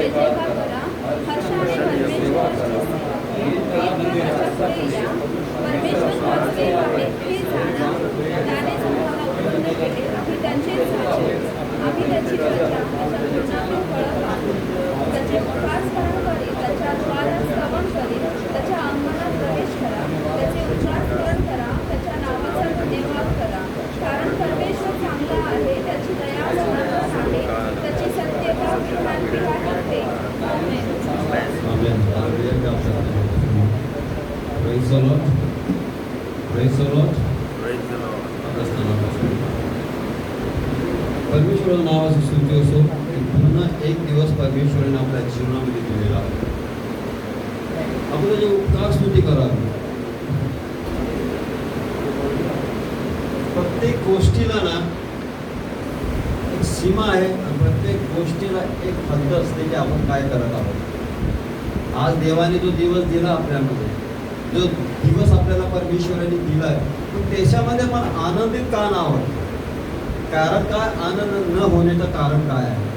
जय जयकार करा, हर्षाने परमेश्वराची या. परमेश्वर वाचले आहे हे जाणा, त्यानेच आम्हाला उत्पन्न केले, आम्ही त्यांचेच साचे. आम्ही त्याची प्रजा, त्याच्या पूर्णातील फळं पाहू. त्याचे उपासकरण करी, त्याच्या द्वारात श्रवण करी, त्याच्या अंगणात प्रवेश करा, त्याचे उच्चारण करा, त्याच्या नावाचा धन्यवाद करा. कारण परमेश्वर चांगला आहे, त्याची दया सतत आहे, त्याची सत्यता पिढ्यानपिढ्या टिकते. आमेन. Praise the Lord. Praise the Lord. परमेश्वराचं नावाची स्तुती असो की पुन्हा एक दिवस परमेश्वराने आपल्या जीवनामध्ये दिलेला आहे. आपण त्याची उपकार स्तुती करावी. प्रत्येक गोष्टीला ना एक सीमा आहे आणि प्रत्येक गोष्टीला एक हद्द असते की आपण काय करत आहोत. आज देवाने जो दिवस दिला आपल्यामध्ये, जो दिवस आपल्याला परमेश्वराने दिला आहे, पण त्याच्यामध्ये पण आनंदित का ना आहोत? कारण काय आनंद न होण्याचं कारण काय आहे?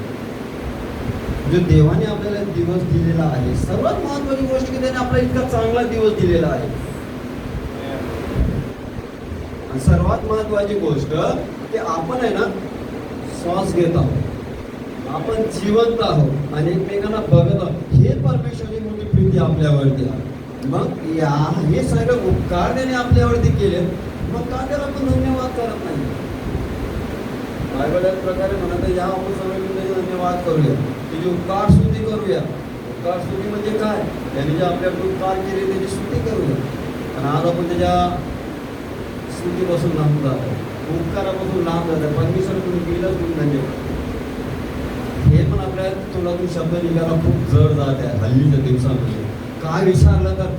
जो देवाने आपल्याला दिवस दिलेला आहे, सर्वात महत्वाची गोष्ट की त्याने आपला इतका चांगला दिवस दिलेला आहे. आणि सर्वात महत्वाची गोष्ट की आपण आहे ना श्वास घेत आहोत, आपण जिवंत आहोत आणि एकमेकांना बघत आहोत. हे परमेश्वराची मोठी प्रीती आपल्यावरती आहे. मग हे सगळे उपकार त्याने आपल्यावरती केले, मग का त्याला आपण धन्यवाद करत नाही? बायबल एक प्रकारे म्हणत या आपण सगळे धन्यवाद करूया, त्याची उपकार स्तुती करूया. उपकार स्तुती म्हणजे काय? त्याने जे आपल्याकडे उपकार केले त्याची स्तुती करूया. आणि आज आपण त्याच्या स्तुतीपासून लांब जातो, उपकारापासून लांब जातो. परमेश्वर तुम्ही केलंच तुम्ही धन्यवाद. हे पण आपल्या तोंडातून शब्द निघायला खूप जड जात आहे हल्लीच्या दिवसामध्ये. काय विचारलं तर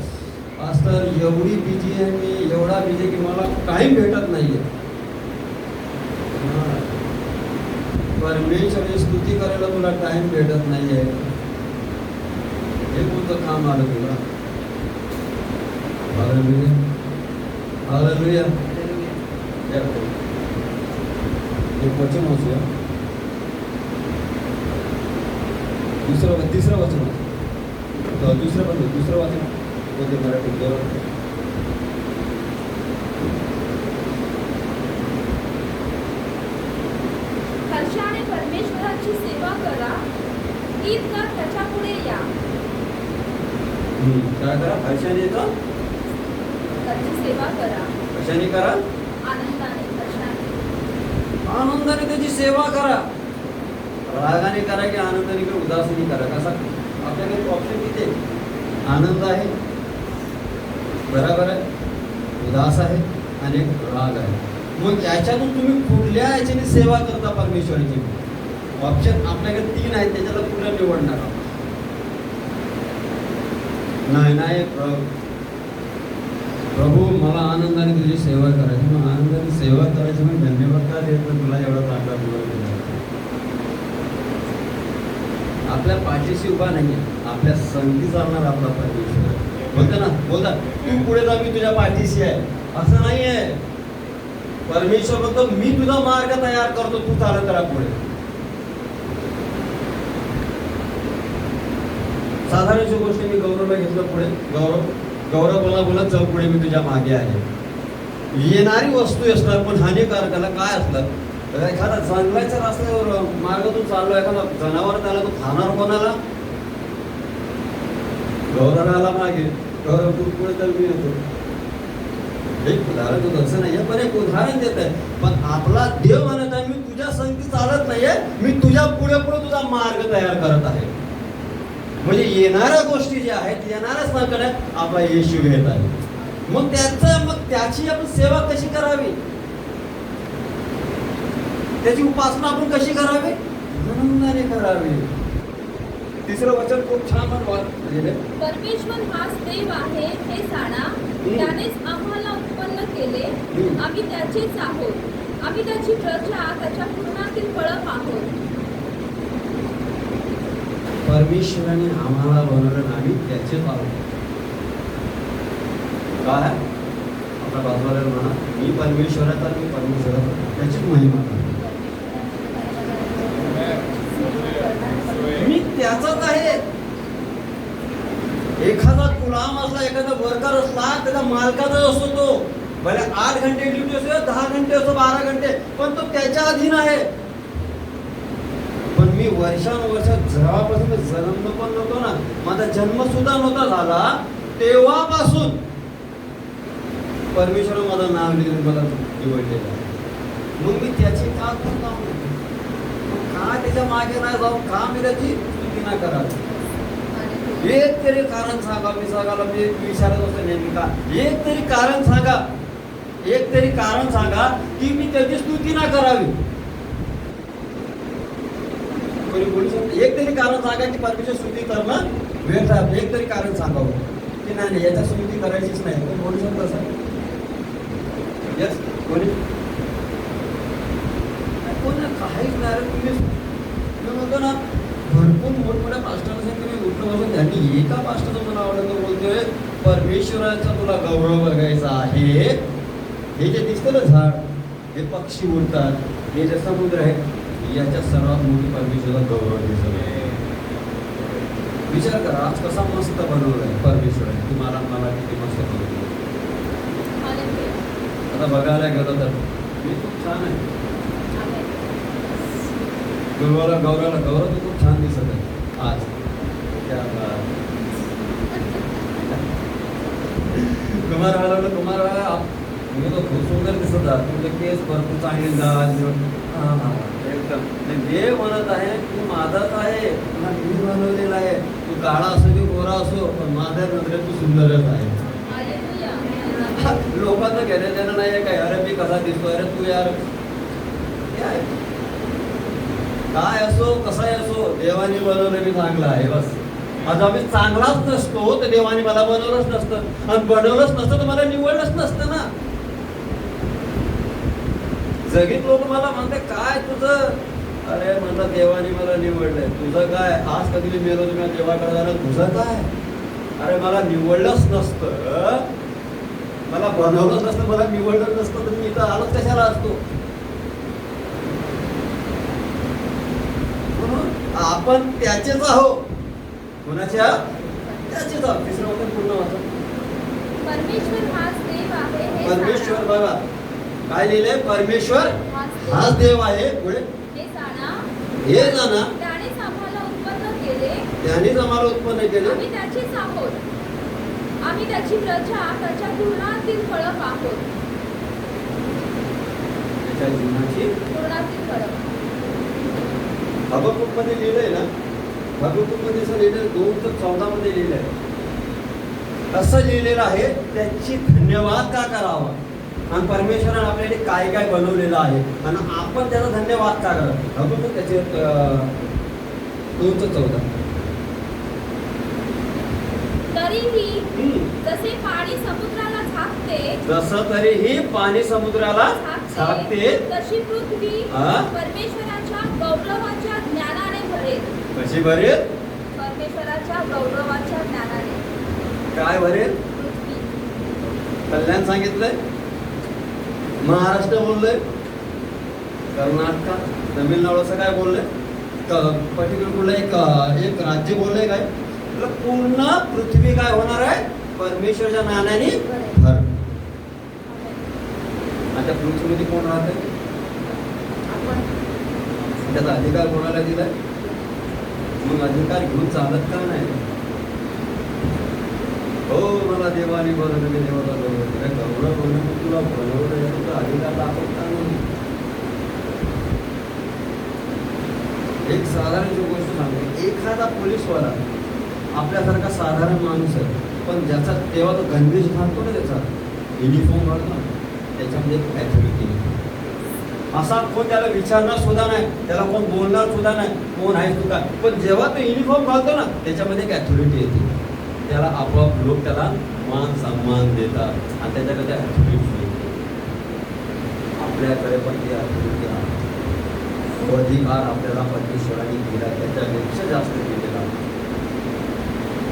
आज तर एवढी बिझी आहे मी, एवढा बिझी की मला टाईम भेटत नाहीये. परमेश्वराची स्तुती करायला तुला टाइम भेटत नाहीये. हे कोणतं काम आलं तुला? Hallelujah, hallelujah. एक वचन वाचूया, तिसरं वचन, दुसरं वाचन होते मराठीत. हर्षाने परमेश्वराची सेवा करा, गीत गात त्याच्या पुढे या. काय करा? हर्षाने येतं, त्याची सेवा करा. कशाने करा? आनंदाने, हर्षाने, आनंदाने त्याची सेवा करा. रागाने करा की आनंदाने किंवा उदासीने करा? कसा? आपल्याकडे ऑप्शन किती आहे? आनंद आहे, बरोबर आहे, उदास आहे आणि राग आहे. मग याच्यातून तुम्ही कुठल्या याच्याने सेवा करता परमेश्वराची? ऑप्शन आपल्याकडे 3 आहेत, त्याच्याला कुठलं निवडणार? नाही प्रभू मला आनंदाने तुझी सेवा करायची. मग आनंदाने सेवा करायची मग धन्यवाद का देत तुला एवढा चांगला दिवस दिला? आपल्या पाठीशी उभा नाही, आपल्या संगती चालणार आपला परमेश्वर. बोलता ना, बोलता तू पुढे जा मी तुझ्या पाठीशी आहे, असं नाही आहे. परमेश्वर म्हणतो मी तुझा मार्ग तयार करतो, तू चालत राहा पुढे. साधारणची गोष्ट मी गौरवला घेतलं पुढे. गौरव बोला चल पुढे मी तुझ्या मागे आहे. येणारी वस्तू असणार पण हानिकारकाला काय असलं? एखादा जंगलाच्या रस्त्यावर मार्गातून चाललो, एखादा जनावर त्याला तो खाणार कोणाला? गौरवाला मागे, गौरव तू पुढे तर मी येतो. एक उदाहरण तू तसं नाहीये, पण एक उदाहरण देत आहे. पण आपला देव म्हणत आहे मी तुझ्या संगती चालत नाहीये, मी तुझ्या पुढे तुझा मार्ग तयार करत आहे. म्हणजे येणाऱ्या गोष्टी ज्या आहेत, येणाऱ्याच नाकडे आपला येशू घेत आहे. मग त्याची आपण सेवा कशी करावी? त्याची उपासना आपण कशी करावी? आनंदाने करावी. तिसरं वचन खूप छान परमेश्वर हाच देव आहे हे जाणा, त्यानेच आम्हाला उत्पन्न केले, आम्ही त्याचेच आहोत, आम्ही त्याची प्रजा, त्याच्या पूर्णातील फळं पाहू. परमेश्वराने आम्हाला बनवलं, आम्ही त्याचेच आहोत. काय आपल्या बाजूला म्हणा मी परमेश्वराचा, मी परमेश्वराचा, त्याचीच महिमा मी त्याचाच आहे एखादा गुलाम असला, एखादा वर्कर असला, त्याचा मालकाचा असतो तो. भले 8 घंटे ड्युटी असो, 10 घंटे असो, 12 घंटे, पण तो त्याच्या अधीन आहे. पण मी वर्षानुवर्ष जेव्हापासून जन्मलो पण नव्हतो ना, माझा जन्म सुद्धा नव्हता झाला, तेव्हापासून परमेश्वर माझं नाव लिहून मला निवडलेलं आहे. मग मी त्याची का त्याच्या मागे नाही जाऊन का मी त्याची स्तुती नाही करावी. एक तरी कारण सांगा. मी सांगायला मी विचारत असतो नेहमी का एक तरी कारण सांगा, एक तरी कारण सांगा की मी त्याची स्तुती ना करावी. कोणी बोलू शकतो एक तरी कारण सांगा की परमेश्वर स्तुती करणं व्यर्थ आहे. एक तरी कारण सांगावं की नाही याच्या स्तुती करायचीच नाही. कोणी बोलू शकतो असं? यस कोणी काहीच नाही. तुम्ही म्हणतो ना भरपूर मोठमोठ्या पास्टरला तुम्ही उठलं बसून त्यांनी एका पास्टरचं मला आवडतं बोलतोय परमेश्वराचा तुला गौरव बघायचा आहे. हे जे दिसतं ना झाड, हे पक्षी उडतात, हे जे समुद्र आहे, याच्या सर्वात मोठी परमेश्वराचा गौरव दिसत आहे. विचार करा आज कसा मस्त बनवलाय परमेश्वराने तुम्हाला मला किती मस्त बनवलं. आता बघायला गेलं तर मी खूप छान आहे. गौरवाला गौरव तर खूप छान दिसत आहे आज. कुमार तुम्ही तो खूप सुंदर दिसत आहात. तुमचे केस भरपूर चांगले एकदम. देव म्हणत आहे तू माझाच आहे, तुला मी बनवलेला आहे. तू काळा असो की गोरा असो, पण माझ्या नजरेत तू सुंदरच आहे. लोकांना घेण्या देणं नाही काय. अरे मी कसा दिसतो, अरे तू यार काय असो कसाही असो, देवाने बनवलं मी चांगला आहे बस. माझा मी चांगलाच नसतो तर देवाने मला बनवलंच नसतं, आणि बनवलंच नसतं तर मला निवडलंच नसतं ना. जगीत लोक मला म्हणते काय तुझं, अरे म्हणतात देवाने मला निवडलंय. तुझं काय, आज कधी मी मेलो तुम्ही देवाकडे जाणार, तुझं काय. अरे मला निवडलंच नसतं, मला बनवलंच नसतं, मला निवडलं नसतं तर मी इथं आलोच कशाला असतो. आपण त्याचेच आहो. कोणाच्या? त्याचेच आहोत. तिसरं वचन पूर्ण वाचा. परमेश्वर हाच देव आहे हे परमेश्वर जाणा. बघा काय लिहिलंय, परमेश्वर हाच देव आहे. पुढे हे जाणा. हे जाणा त्यानेच आम्हाला उत्पन्न केले. त्यानेच आम्हाला उत्पन्न केले. आम्ही त्याचेच आहोत. आम्ही त्याची प्रजा, त्याच्या गुणातील फळं आहोत. त्याच्या जीवनाची गुणातील फळं. हबक्कुक मध्ये लिहिलंय ना, हबक्कुक मध्ये असं लिहिलंय 2:14 मध्ये लिहिलंय. असं लिहिलेलं आहे त्याची धन्यवाद का करावा. आणि परमेश्वराने आपल्याला काय काय बनवलेलं आहे आणि आपण त्याचा धन्यवाद का करावा. हबक्कुक त्याचे 2:14. तरीही जसे पाणी समुद्राला झाकते, जसं तरीही पाणी समुद्राला झाकते, तशी पृथ्वी परमेश्वराच्या गौरवाच्या ज्ञानाने भरेल. कशी भरेल? परमेश्वराच्या गौरवाच्या ज्ञानाने. काय भरेल? पृथ्वी. कल्याण सांगितलंय, महाराष्ट्र बोललंय, कर्नाटक, तमिळनाडू असं काय बोललंय, पर्टिक्युलर बोललंय एक राज्य बोललंय काय. पूर्ण पृथ्वी काय होणार आहे, परमेश्वरच्या ज्ञानाने भर. आता पृथ्वीमध्ये कोण राहते, त्याचा अधिकार कोणाला दिलाय. मग अधिकार घेऊन चालत का नाही. हो मला देवाने बनवलं, मी देवाला बनवलं, गौरव बनवलं, तुला बनवलं, तुझा अधिकार दाखवता नाही. एक साधारण जो गोष्ट सांगतो, एखादा पोलीसवाला आपल्यासारखा साधारण माणूस आहे, पण ज्याचा तेव्हा तो गणवेश घालतो ना, त्याचा युनिफॉर्म घालतो ना, त्याच्यामध्ये एक ॲथॉरिटी असा कोण त्याला विचारणार सुद्धा नाही, त्याला कोण बोलणार सुद्धा नाही, कोण आहे सुद्धा. पण जेव्हा तो युनिफॉर्म घालतो ना, त्याच्यामध्ये एक ॲथॉरिटी येते. त्याला आपोआप लोक त्याला मान सन्मान देतात आणि त्याच्याकडे ॲथॉरिटी येते. आपल्याकडे पण ती ॲथॉरिटी आहे. अधिकार आपल्याला परमेश्वराने दिला, त्याच्यापेक्षा जास्त दिलेला.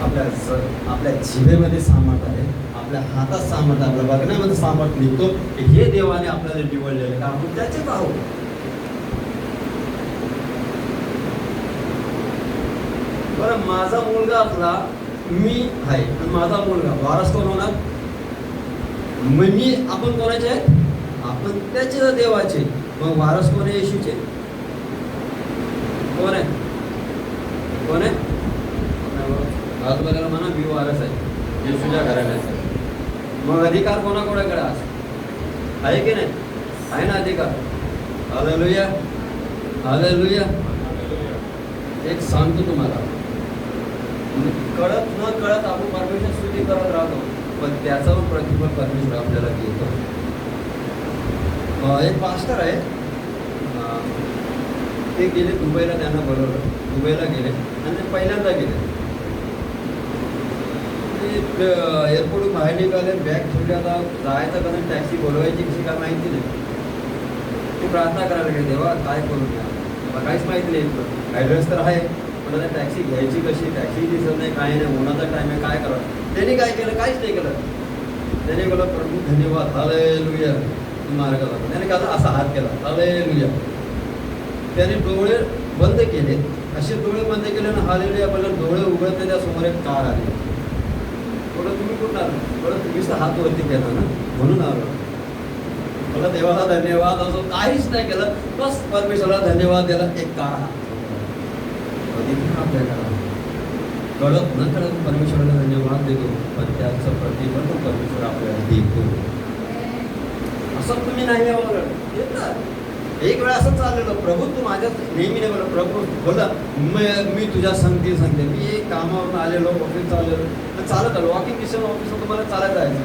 आपल्या जिभेमध्ये सामर्थ आहे, आपल्या हातात सामर्थ आहे, आपल्या बघण्यामध्ये सामर्थ निघतो. हे देवाने आपल्याला निवडलेलं का आपण त्याचेच आहोत. बरं माझा मुलगा असला मी आहे आणि माझा मुलगा वारस कोण होणार? मी आपण कोणाचे आहे? आपण त्याचे देवाचे. मग वारस कोण आहे? येशूचे. कोण आहे? कोण आहे? आज बघायला म्हणा मी वारस आहे येशूच्या घराण्याचा. मग अधिकार कोणाकोणाकडे आहे की नाही? आहे ना अधिकार? Hallelujah, hallelujah. एक सांगतो तुम्हाला, कळत न कळत आपण परमेश्वर स्तुती करत राहतो, पण त्याचा प्रतिफल परमेश्वर आपल्याला देतो. एक पास्टर आहे, ते गेले दुबईला, त्यांना बोलवलं. दुबईला गेले आणि ते पहिल्यांदा गेले. ते एअरपोर्टून बाहेर निघाले, बॅग ठेवली. आता जायचं कसं, टॅक्सी बोलवायची कशी काय माहिती नाही. ते प्रार्थना करायला गेले, देवा काय करू द्या, मला काहीच माहिती नाही. ॲड्रेस तर आहे, पण आता टॅक्सी घ्यायची कशी, टॅक्सी दिसत नाही, काय नाही, उन्हाचा टाईम आहे, काय करावं. त्यांनी काय केलं? काहीच नाही केलं. त्याने बोला प्रभू धन्यवाद, हालेलुया, मार्ग लागला. त्याने का असा हात केला, हालेलुया. त्याने डोळे बंद केले, असे डोळे बंद केले ना, हालेलुया बोलले. डोळे उघडते, त्या समोर एक कार आली. बोला तुम्ही कुठं आलो? बोला तुम्हीच तर हात वरती केला ना, म्हणून आलो. मला देवाला धन्यवाद, असं काहीच नाही केलं, बस परमेश्वराला धन्यवाद दिला. एक कार आपल्याला कळत न कळत परमेश्वराला धन्यवाद देतो, पण त्याचं प्रतिफल परमेश्वर आपल्याला देतो. असं तुम्ही नाही येतात. एक वेळा असं चाललेलं, प्रभू तू माझ्या नेहमी नाही बोला, प्रभू बोला मी तुझ्या सांगते. मी एक कामावरून आलेलो, ऑफिस चाललेलो, चालत आलो, वॉकिंग डिस्टन्स ऑफिसला तुम्हाला चालत जायचं.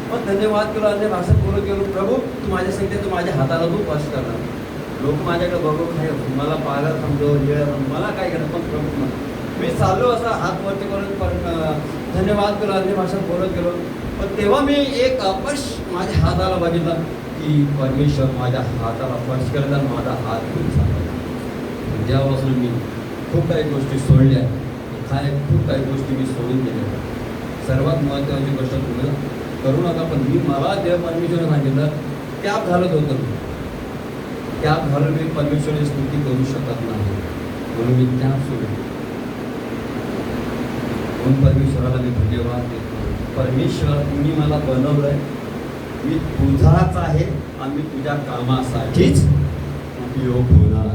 मग धन्यवाद केलो, अन्य भाषेत बोलत गेलो, प्रभू तू माझ्या सांगते, तू माझ्या हाताला तू स्पर्श करणार. लोक माझ्याकडे बघू काय, मला पाहायला थांबलो, मला काय केलं, पण प्रभू मी चाललो असा हात वरती करून धन्यवाद केलो, अन्य भाषेत बोलत गेलो. पण तेव्हा मी एक अपश माझ्या हाताला बघितला की परमेश्वर माझ्या हाताला स्पर्श करता, माझा हात घेऊन सांगितला. तेव्हापासून मी खूप काही गोष्टी सोडल्या, खूप काही गोष्टी मी सोडून दिल्या. सर्वात महत्त्वाची गोष्ट तुम्ही करू नका, पण मला देव परमेश्वराने सांगितलं, कॅब घालत होतं मी, कॅब घालून मी परमेश्वराची स्तुती करू शकत नाही, म्हणून मी कॅब सोडली. म्हणून परमेश्वराला मी धन्यवाद देतो. परमेश्वर तुम्ही मला बनवलंय, मी तुझाच आहे आणि मी तुझ्या कामासाठीच उपयोग होणार.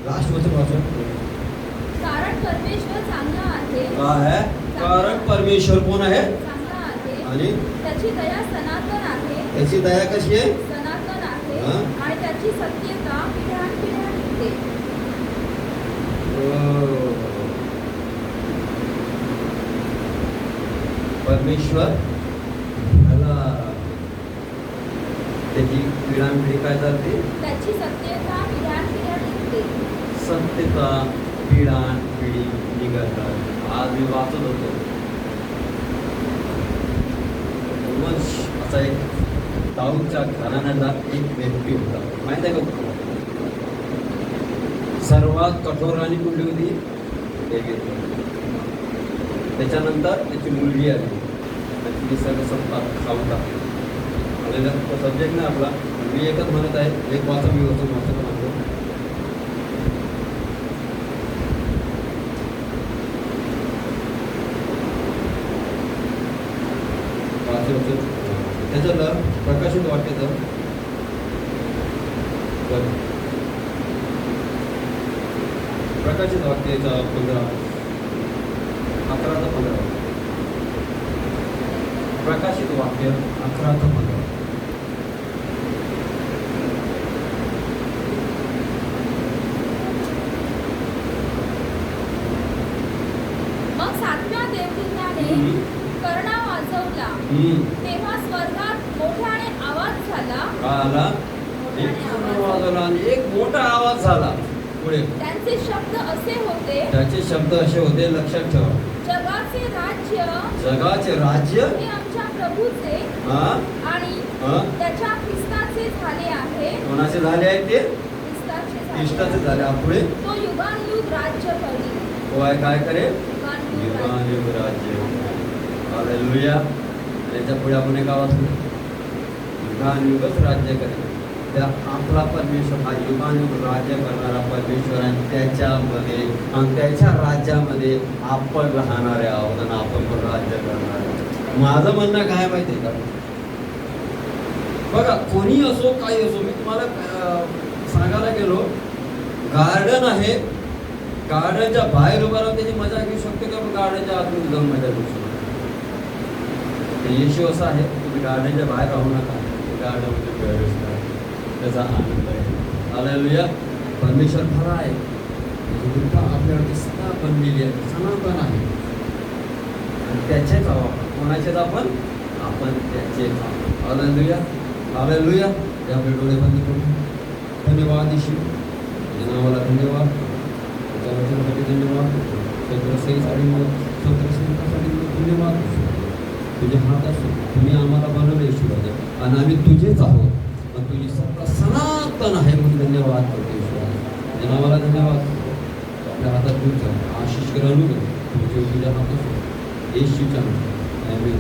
लास्ट वचन वाचून. कारण परमेश्वर चांगला आहे. काय आहे? कारण परमेश्वर कोण आहे? चांगला आहे. आणि त्याची दया सनातन आहे. त्याची दया कशी आहे? सनातन आहे. हा? आणि त्याची सत्यता पिढ्यानपिढ्या टिकते. परमेश्वर त्याची पिढ्यानपिढी काय चालते? त्याची सत्यता पिढ्यानपिढ्या टिकते. सत्यता पिढ्यानपिढी निघतात. आज मी वाचत होतो, असा एक दाऊदच्या घराण्याचा एक व्यक्ती होता, माहित आहे का तुम्हाला? सर्वात कठोर राणी कुठली होती? त्याच्यानंतर त्याची मुलगी आली, तिने सगळं सत्ता खाऊन टाकली. सब्जेक्ट नाही आपला, मी एकच म्हणत आहे, एक वाचा मी वाचून म्हणतो. त्याच्यानं प्रकाशित वाक्याचं प्रकाशित वाक्याचा 11-15 प्रकाशित वाक्य 11-15. मग 7व्या देवदूताने कर्णा वाजवला, तेव्हा स्वर्गात मोठ्याने आवाज झाला. काय आला? एक वाजवला आणि एक मोठा आवाज झाला. पुढे त्यांचे शब्द असे होते, त्याचे शब्द असे होते, लक्षात ठेवा. जगाचे राज्य, जगाचे राज्य हे आमच्या प्रभूचे आणि त्याच्या ख्रिस्ताचे झाले आहे. कोणाचे झाले आहे ते? ख्रिस्ताचे झाले. पुढे तो युगानुयुग राज्य करेल. काय करे? युगानुयुग राज्य. हालेलुया. त्याच्या पुढे आपण एक आवाज युगानुयुगच राज्य करेल. त्या आपला परमेश्वर हा युगानुयुग राज्य करणारा परमेश्वर आणि त्याच्यामध्ये आणि त्याच्या राज्यामध्ये आपण राहणारे आहोत आणि आपण पण राज्य करणार आहोत. माझं म्हणणं काय माहिती आहे का, बघा कोणी असो काही असो, मी तुम्हाला सांगायला गेलो, गार्डन आहे, गार्डनच्या बाहेर उभा राहून त्याची मजा घेऊ शकतो का, गार्डनच्या आतमध्ये जाऊन मजा घेऊ शकतो. येशू असा आहे, तुम्ही गार्डनच्या बाहेर राहू नका, गार्डनमध्ये प्रवेश करा, त्याचा आनंद आहे. हालेलुया. परमेश्वर खरा आहे, त्याची कृपा आपल्यावरती सदा बनलेली आहे, सनातन आहे आणि त्याचेच आहोत. कोणाचेच आपण त्याचेच आहोत. हालेलुया. हालेलुया. या आपले डोळे बंद करू. धन्यवाद येशू, तुझ्या नावाला धन्यवाद, तुझ्या वचनासाठी धन्यवाद, सत्रासाठी धन्यवाद. तुझ्या हात असो, तुम्ही आम्हाला बनवलं येशू राजा आणि आम्ही तुझेच आहोत आणि तुझी सत्ता सनातन आहे म्हणून धन्यवाद करतो येशू राजा. तुझ्या नावाला धन्यवाद. आपल्या हातात तुमचं आशिष करा, तुझे तुझ्या हात असो येशूच्या नावात. आमेन.